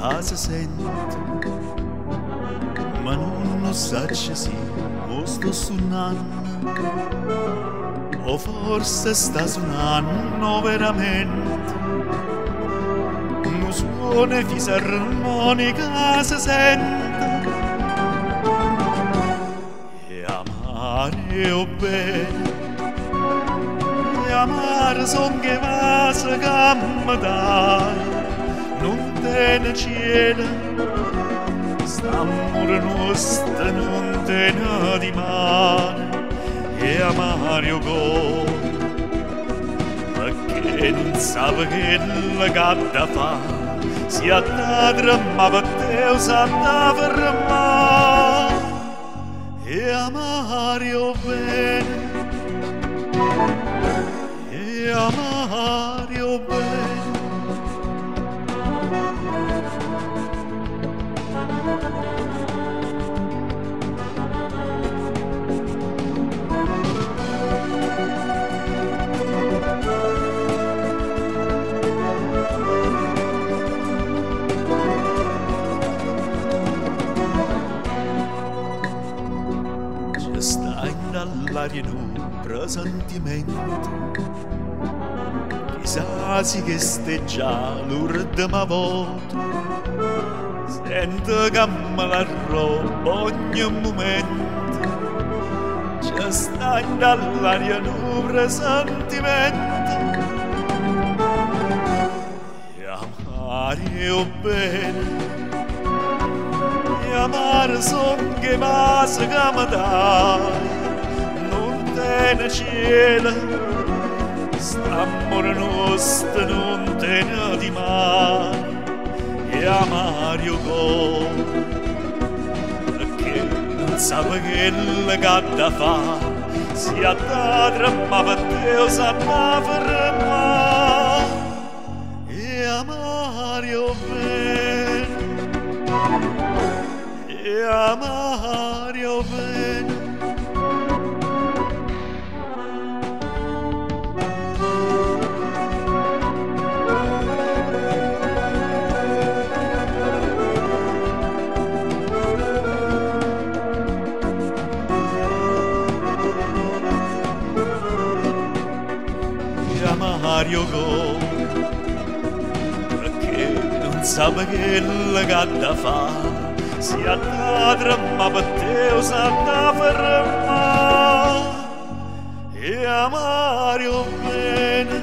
casa sento, ma non sa se sì, o sto suonando, o forse sta suonando veramente. Non suona fisarmonica si sente, e amare o bene, e amare son che va se gamma dai. Non te ne cielo, st'amore nostro non te ne di male, e amare io go, perché non sa che la gatta fa, si attadra ma per te sa da fermare, e amare io bene, e amare io bene. Ci stai nell'aria un presentimento, chissà si che stai già l'ultima volta, sento che me la roba ogni momento. Ci stai nell'aria un presentimento, e amare io bene, e amare son che passa che mi dai. Non te ne cielo, st'amore nostro non te ne di male, e amare io go, perché non sa che la gatta fa, si attadra ma per te sa da fermare, e amare io bene, e amare io bene. Mario go, perché non sa che la gatta fa, si attadra ma per te sa da fermare, e amare io bene,